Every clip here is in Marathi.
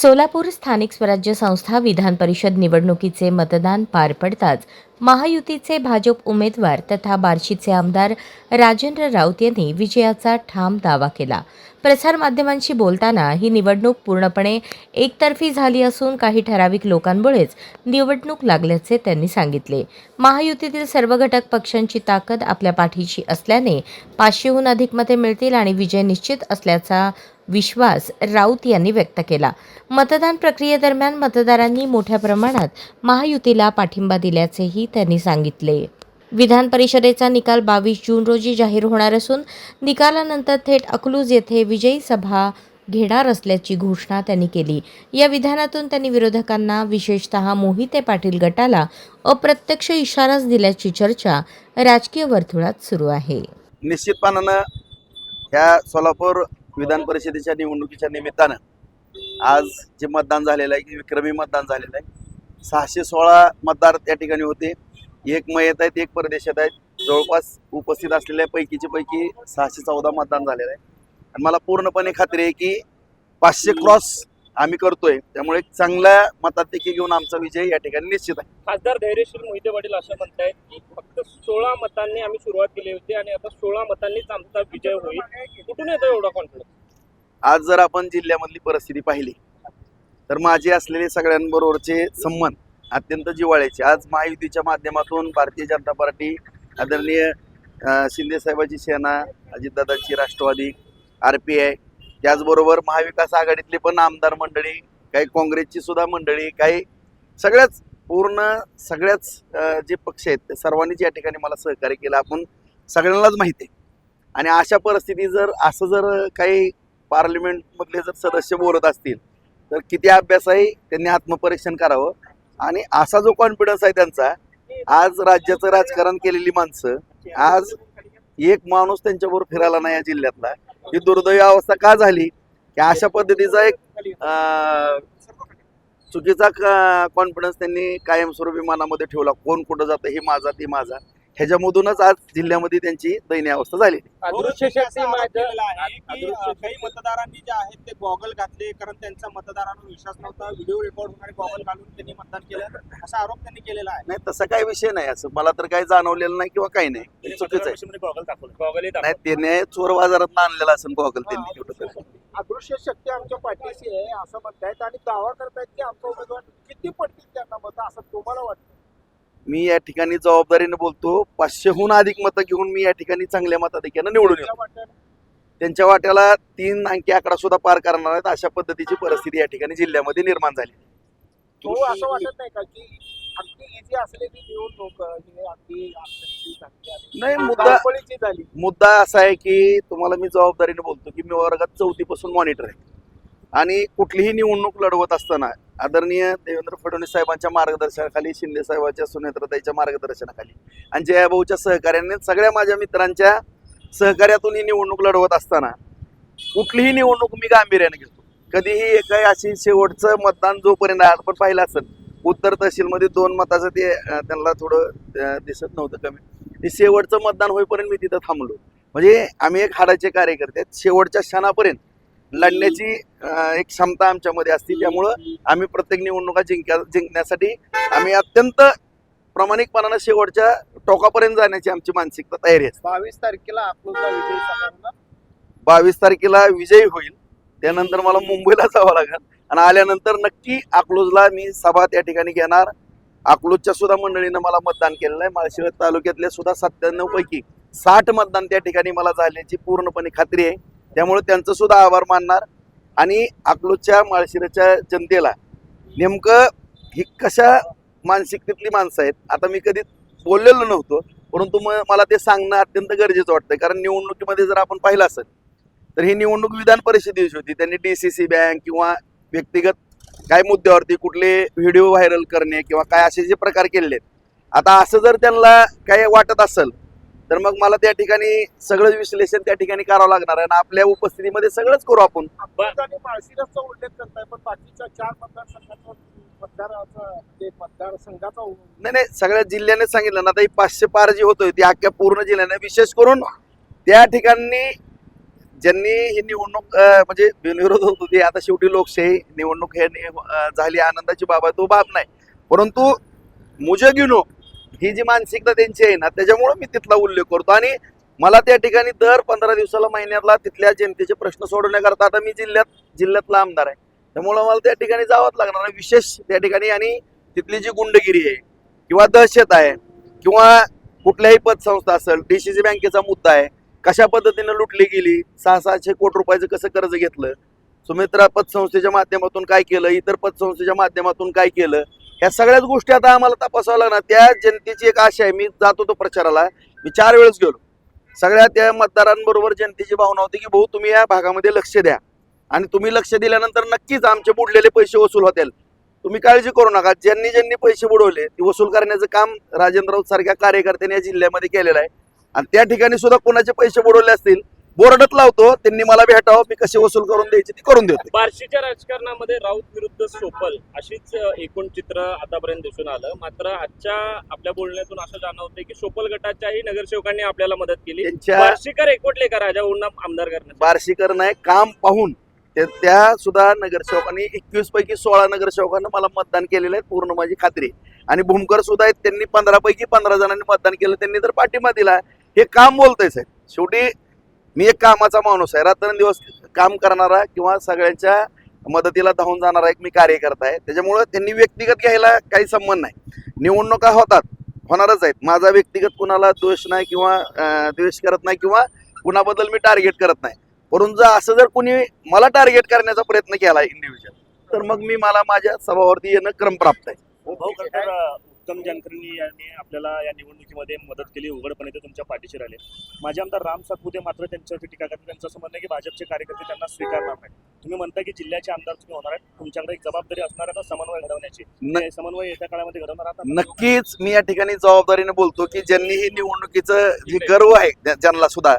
सोलापूर स्थानिक स्वराज्य संस्था विधान परिषद निवडणुकीचे मतदान पार पडताच महायुतीचे भाजप उमेदवार तथा बार्शीचे आमदार राजेंद्र राऊत यांनी विजयाचा ठाम दावा केला. प्रसारमाध्यमांशी बोलताना ही निवडणूक पूर्णपणे एकतर्फी झाली असून काही ठराविक लोकांमुळेच निवडणूक लागल्याचे त्यांनी सांगितले. महायुतीतील सर्व घटक पक्षांची ताकद आपल्या पाठीशी असल्याने 500हून अधिक मते मिळतील आणि विजय निश्चित असल्याचा विश्वास राऊत यांनी व्यक्त केला. मतदान प्रक्रियेदरम्यान मतदारांनी मोठ्या प्रमाणात महायुतीला पाठिंबा दिल्याचेही त्यांनी सांगितले. विधान परिषदेचा निकाल 22 जून रोजी जाहीर होणार असून निकालानंतर थेट अकलूज येथे विजयी सभा घेणार असल्याची घोषणा त्यांनी केली. या विधानातून त्यांनी विरोधकांना विशेषतः मोहिते पाटील गटाला अप्रत्यक्ष इशाराच दिल्याची चर्चा राजकीय वर्तुळात सुरू आहे. निश्चितपणानं ह्या सोलापूर विधान परिषदेच्या निवडणुकीच्या निमित्तानं आज जे मतदान झालेलं आहे की विक्रमी मतदान झालेलं आहे. 616 मतदार त्या ठिकाणी होते. एक मयत आहेत, एक परदेशात आहेत. जवळपास उपस्थित असलेल्या पैकीचे पैकी 614 मतदान झालेलं आहे आणि मला पूर्णपणे खात्री आहे की 500 क्रॉस आम्ही करतोय. त्यामुळे एक चांगल्या मताधिक्य घेऊन आमचा विजय या ठिकाणी निश्चित आहे. खासदार धैर्यशील मोहिते पाटील असं म्हणतायत की फक्त 16 मतांनी आम्ही सुरुवात केली होती आणि आता 16 मतांनीच आमचा विजय होईल. कुठून येतो एवढा कॉन्फिडन्स? आज जर आपण जिल्ह्यामधली परिस्थिती पाहिली तर माझे असलेले सगळ्यांबरोबरचे संबंध अत्यंत जिव्हाळ्याचे. आज महायुतीच्या माध्यमातून भारतीय जनता पार्टी, आदरणीय शिंदे साहेबांची सेना, अजितदादांची राष्ट्रवादी, RPI, त्याचबरोबर महाविकास आघाडीतले पण आमदार मंडळी, काही काँग्रेसची सुद्धा मंडळी, काही सगळ्याच जे पक्ष आहेत ते सर्वांनीच या ठिकाणी मला सहकार्य केलं. आपण सगळ्यांनाच माहिती आहे. आणि अशा परिस्थिती जर काही पार्लमेंटमधले जर सदस्य बोलत असतील तर किती अभ्यास आहे त्यांनी आत्मपरीक्षण करावं. आणि असा जो कॉन्फिडन्स आहे त्यांचा, आज राज्याचं राजकारण केलेली माणसं, आज एक माणूस त्यांच्याबरोबर फिरायला नाही या जिल्ह्यातला. ही दुर्दैवी अवस्था का झाली की अशा पद्धतीचा एक चुकीचा कॉन्फिडन्स त्यांनी कायमस्वरूपी मनामध्ये ठेवला. कोण कुठं जातं, हे माझा ते माझा, ह्याच्यामधूनच आज जिल्ह्यामध्ये त्यांची दयनीय अवस्था झाली. काही मतदारांनी जे आहेत ते गॉगल घातले कारण त्यांचा मतदारांवर विश्वास नव्हता. व्हिडिओ रेकॉर्ड होणारे गॉगल घालून त्यांनी मतदान केलं असा आरोप त्यांनी केलेला आहे. नाही, तसा काही विषय नाही. असं मला तर काही जाणवलेलं नाही किंवा काही नाही. चुकीचं आहे. नाही, त्याने चोर बाजारात आणलेला असेल गॉगल त्यांनी. अदृश्य शक्ती आमच्या पाठीशी आहे असं म्हणतायत आणि दावा करतायत की आमचा उमेदवार किती पडतील त्यांना मतं असं तुम्हाला वाटतं? मी या ठिकाणी जबाबदारीने बोलतो. 500हून अधिक मतं घेऊन मी या ठिकाणी चांगल्या मताधिक्यानं निवडून येतो. त्यांच्या वाट्याला 3 अंकी आकडा सुद्धा पार करणार आहेत अशा पद्धतीची परिस्थिती या ठिकाणी जिल्ह्यामध्ये निर्माण झाली. असं वाटत नाही का की अगदी इझी असलेली निवडणूक अगदी नाही, मुद्दा असा आहे की तुम्हाला मी जबाबदारीने बोलतो की मी वर्गात 4थी पासून मॉनिटर आहे आणि कुठलीही निवडणूक लढवत असताना आदरणीय देवेंद्र फडणवीस साहेबांच्या मार्गदर्शनाखाली, शिंदे साहेबांच्या सुनेत्रताईच्या मार्गदर्शनाखाली आणि जयाभाऊच्या सहकार्याने, सगळ्या माझ्या मित्रांच्या सहकार्यातून ही निवडणूक लढवत असताना कुठलीही निवडणूक मी गांभीर्याने घेतो. कधीही काही अशी शेवटचं मतदान जोपर्यंत आपण पाहिलं असेल, उत्तर तहसीलमध्ये 2 मताचं ते त्यांना थोडं दिसत नव्हतं कमी, ते शेवटचं मतदान होईपर्यंत मी तिथं थांबलो. म्हणजे आम्ही एक हाडाचे कार्यकर्ते आहेत. शेवटच्या क्षणापर्यंत लढण्याची एक क्षमता आमच्यामध्ये असते. त्यामुळं आम्ही प्रत्येक निवडणुका जिंकण्यासाठी आम्ही अत्यंत प्रामाणिकपणानं शेवटच्या टोकापर्यंत जाण्याची आमची मानसिकता तयारी असते. 22 तारखेला अकलूजला विजयी सभा 22 तारखेला विजयी होईल. त्यानंतर मला मुंबईला जावं लागेल आणि आल्यानंतर नक्की अकलूजला मी सभा त्या ठिकाणी घेणार. अकलूजच्या सुद्धा मंडळीनं मला मतदान केलेलं आहे. माळशिरस तालुक्यातल्या सुद्धा 97 पैकी 60 मतदान त्या ठिकाणी मला झाल्याची पूर्णपणे खात्री आहे. त्यामुळे त्यांचं सुद्धा आभार मानणार आणि अकलूजच्या माळशिरसच्या जनतेला नेमकं ही कशा मानसिकतेतली माणसं आहेत आता मी कधी बोललेलो नव्हतो, परंतु मला ते सांगणं अत्यंत गरजेचं वाटतं. कारण निवडणुकीमध्ये जर आपण पाहिलं असेल तर ही निवडणूक विधान परिषदेची होती. त्यांनी DCC बँक किंवा व्यक्तिगत काही मुद्द्यावरती कुठले व्हिडिओ व्हायरल करणे किंवा काय असे जे प्रकार केलेले आहेत, आता असं जर त्यांना काही वाटत असेल तर मग मला त्या ठिकाणी सगळं विश्लेषण त्या ठिकाणी करावं लागणार आहे आणि आपल्या उपस्थितीमध्ये सगळंच करू आपण. माळशिरसचा उल्लेख करताय पण बाकीच्या 4 मतदारसंघाचा नाही, सगळ्या जिल्ह्याने सांगितलं ना. आता ही 500 पार जी होतोय ती अख्ख्या पूर्ण जिल्ह्याने, विशेष करून त्या ठिकाणी ज्यांनी ही निवडणूक म्हणजे बिनविरोध होत होती, आता शेवटी लोकशाही निवडणूक हे झाली, आनंदाची बाब आहे, तो बाब नाही. परंतु मुझे गिनो ही जी मानसिकता त्यांची आहे ना, त्याच्यामुळे मी तिथला उल्लेख करतो. आणि मला त्या ठिकाणी दर 15 दिवसाला महिन्यातला तिथल्या जनतेचे प्रश्न सोडवण्याकरता, आता मी जिल्ह्यातला आमदार आहे, त्यामुळं मला त्या ठिकाणी जावंच लागणार आहे विशेष त्या ठिकाणी. आणि तिथली जी गुंडगिरी आहे किंवा दहशत आहे किंवा कुठल्याही पतसंस्था असेल, डीसीसी बँकेचा मुद्दा आहे, कशा पद्धतीने लुटली गेली, 600 कोटी रुपयाचं कसं कर्ज घेतलं, सुमित्रा पतसंस्थेच्या माध्यमातून काय केलं, इतर पतसंस्थेच्या माध्यमातून काय केलं, ह्या सगळ्याच गोष्टी आता आम्हाला तपासावं लागणार. त्या जनतेची एक आशा आहे. मी जात होतो प्रचाराला, मी 4 वेळेस गेलो. सगळ्या त्या मतदारांबरोबर जनतेची भावना होती की भाऊ तुम्ही या भागामध्ये लक्ष द्या आणि तुम्ही लक्ष दिल्यानंतर नक्कीच आमचे बुडलेले पैसे वसूल होतील, तुम्ही काळजी करू नका. ज्यांनी पैसे बुडवले ते वसूल करण्याचं काम राजेंद्र राऊत सारख्या कार्यकर्त्यांनी या जिल्ह्यामध्ये केलेलं आहे. आणि त्या ठिकाणी सुद्धा कोणाचे पैसे बुडवले असतील बोर्डात लावतो, त्यांनी मला भेटावं, मी कसे वसूल करून द्यायचे ते करून देतो. बार्शीच्या राजकारणामध्ये राऊत विरुद्ध सोपल अशीच एकूण चित्र आतापर्यंत दिसून आलं. मात्र आजच्या आपल्या बोलण्यातून असं जाणवतंय की सोपल गटाच्याही नगरसेवकांनी आपल्याला मदत केली. बार्शीकर एकवटले का राजाभाऊंना आमदार करण्यात? बार्शीकर नाही, काम पाहून त्या सुद्धा नगरसेवकांनी 21 पैकी 16 नगरसेवकांना मला मतदान केलेलं आहे, पूर्ण माझी खात्री. आणि भूमकर सुद्धा आहेत, त्यांनी 15 पैकी 15 जणांनी मतदान केलं, त्यांनी तर पाठिंबा दिला. हे काम बोलतंय साहेब. शेवटी मी एक कामाचा माणूस आहे, रात्रंदिवस काम करणारा किंवा सगळ्यांच्या मदतीला धावून जाणारा एक मी कार्यकर्ता आहे. त्याच्यामुळं त्यांनी व्यक्तिगत घ्यायला काही संबंध नाही. निवडणुका होणारच आहेत. माझा व्यक्तिगत कुणाला द्वेष नाही किंवा द्वेष करत नाही किंवा कुणाबद्दल मी टार्गेट करत नाही. परंतु असं जर कोणी मला टार्गेट करण्याचा प्रयत्न केला इंडिव्हिज्युअल, तर मग मी मला माझ्या सभावरती येणं क्रमप्राप्त आहे. उत्तम जानकरांनी यांनी आपल्याला या निवडणुकीमध्ये मदत केली, उघडपणे ते तुमच्या पाठीशी राहिले. माजी आमदार राम सातपुते मात्र त्यांच्यावरती टीका करतात. त्यांचं असं म्हणणं आहे की भाजपचे कार्यकर्ते त्यांना स्वीकारणार नाही. तुम्ही म्हणता की जिल्ह्याचे आमदार तुम्ही होणार आहेत, तुमच्याकडे एक जबाबदारी असणार आहे समन्वय घडवण्याची. समन्वय येत्या काळामध्ये घडवणार आहात? नक्कीच मी या ठिकाणी जबाबदारीने बोलतो की ज्यांनी ही निवडणुकीचं जे गर्व आहे, ज्यांना सुद्धा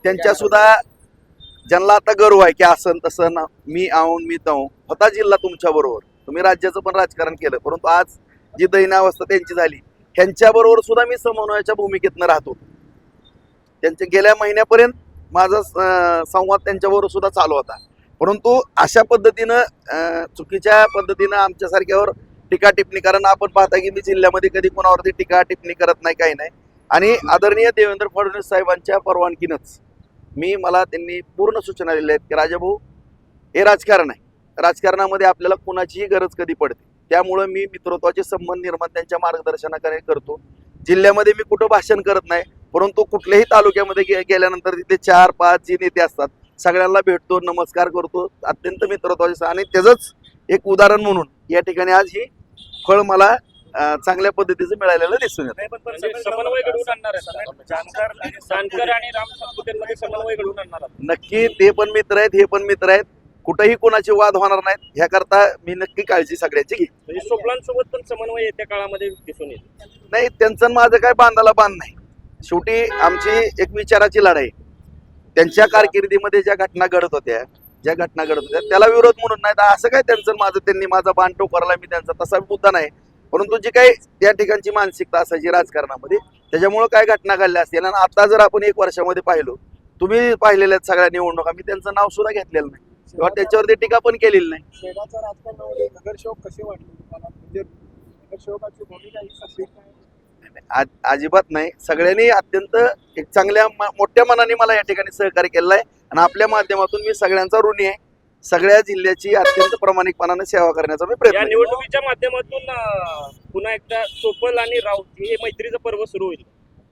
त्यांच्या सुद्धा ज्यांना आता गर्व आहे की असं तसं ना, मी आऊन मी ताऊन होता जिल्हा तुमच्या बरोबर, तुम्ही राज्याचं पण राजकारण केलं, परंतु आज जी दैनावस्था त्यांची झाली, ह्यांच्याबरोबर सुद्धा मी समन्वयाच्या भूमिकेतनं राहतो. त्यांच्या गेल्या महिन्यापर्यंत माझा संवाद त्यांच्याबरोबर सुद्धा चालू होता. परंतु अशा पद्धतीनं चुकीच्या पद्धतीनं आमच्यासारख्यावर टीका टिप्पणी, कारण आपण पाहता की मी जिल्ह्यामध्ये कधी कोणावरती टीका टिप्पणी करत नाही, काही नाही. आणि आदरणीय देवेंद्र फडणवीस साहेबांच्या परवानगीनंच मला त्यांनी पूर्ण सूचना दिल्या आहेत की राजाभाऊ हे राजकारण आहे, राजकारणामध्ये आपल्याला कुणाचीही गरज कधी पडते, त्यामुळं मी मित्रत्वाचे संबंध निर्माण त्यांच्या मार्गदर्शनाखाली करतो. जिल्ह्यामध्ये मी कुठं भाषण करत नाही, परंतु कुठल्याही तालुक्यामध्ये गेल्यानंतर तिथे 4-5 जे नेते असतात सगळ्यांना भेटतो, नमस्कार करतो, अत्यंत मित्रत्वाचे. आणि त्याचंच एक उदाहरण म्हणून या ठिकाणी आज ही फळ मला चांगल्या पद्धतीचं मिळालेलं दिसून येतं. समन्वय घडवून आणणार आहे जानकर आणि राम सातपुतेंमध्ये समन्वय घडवून आणणार आहे. नक्की ते पण मित्र आहेत, हे पण मित्र आहेत, कुठेही कोणाचे वाद होणार नाहीत ह्याकरता मी नक्की काळजी सगळ्याची घेईन. म्हणजे सोपलांसोबत पण समन्वय येत्या काळामध्ये दिसून येईल. नाही, त्यांचं माझं काय बांधाला बांध नाही. शेवटी आमची एक विचाराची लढाई, त्यांच्या कारकिर्दीमध्ये ज्या घटना घडत होत्या त्याला विरोध म्हणून नाही, तर असं काय त्यांचं माझं त्यांनी माझा बाण टोकारला मी त्यांचा, तसा मुद्दा नाही. परंतु जी काही त्या ठिकाणची मानसिकता असायची राजकारणामध्ये, त्याच्यामुळे काय घटना घडल्या असतील. आणि आता जर आपण 1 वर्षामध्ये पाहिलो, तुम्ही पाहिलेल्या सगळ्या निवडणुका, मी त्यांचं नाव सुद्धा घेतलेलं नाही किंवा त्याच्यावरती टीका पण केलेली नाही. शहराच्या राजकारणामध्ये नगरसेवक कसे वाटले तुम्हाला? म्हणजे नगरसेवकाची भूमिका ही सगळी काय? अजिबात नाही. सगळ्यांनी अत्यंत एक चांगल्या मोठ्या मनाने मला या ठिकाणी सहकार्य केलेलं आहे आणि आपल्या माध्यमातून मी सगळ्यांचा ऋणी आहे. सगळ्या जिल्ह्याची अत्यंत प्रामाणिकपणाने सेवा करण्याचा मी प्रयत्न. या निवडणुकीच्या माध्यमातून पुन्हा एकदा सोपल आणि राऊत हे मैत्रीचं पर्व सुरू होईल.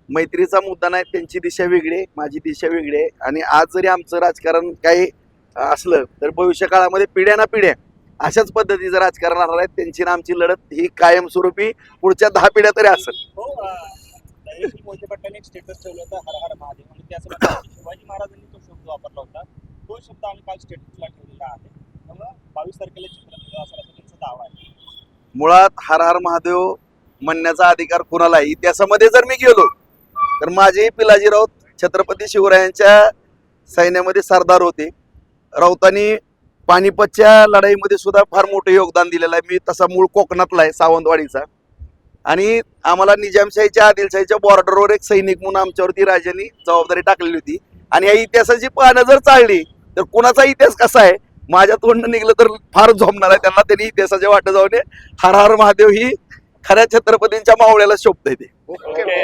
मैत्रीचा मुद्दा नाही, त्यांची दिशा वेगळी आहे, माझी दिशा वेगळी आहे. आणि आज जरी आमचं राजकारण काही असलं तर भविष्य काळामध्ये पिढ्या ना पिढ्या अशाच पद्धतीचं राजकारण राहणार आहे. त्यांची ना आमची लढत ही कायमस्वरूपी पुढच्या 10 पिढ्या तरी असेल. मोहिते पाटलांनी एक स्टेटस ठेवलं होतं, हर हर महादेव, आणि त्यासोबत शिवाजी महाराजांनी तो शब्द वापरला होता. तो शब्द आम्ही काल स्टेटसला ठेवलेला आहे. त्यामुळे 22 तारखेला चित्र असा त्यांचा दावा आहे. मुळात हर हर महादेव म्हणण्याचा अधिकार कुणाला आहे? इतिहासामध्ये जर मी गेलो तर माझे पिलाजी राऊत छत्रपती शिवरायांच्या सैन्यामध्ये सरदार होते. राऊतांनी पानिपतच्या लढाईमध्ये सुद्धा फार मोठं योगदान दिलेलं आहे. मी तसा मूळ कोकणातला आहे, सावंतवाडीचा. आणि आम्हाला निजामशाहीच्या आदिलशाहीच्या बॉर्डरवर एक सैनिक म्हणून आमच्यावरती राजांनी जबाबदारी टाकलेली होती. आणि या इतिहासाची पानं जर चालली तर कुणाचा इतिहास कसा आहे माझ्या तोंड निघलं तर फार झोमणार आहे. त्यांना त्यांनी इतिहासाच्या वाटे जाऊन हर हर महादेव ही खऱ्या छत्रपतींच्या मावळ्याला शोभतंय ते. ओके.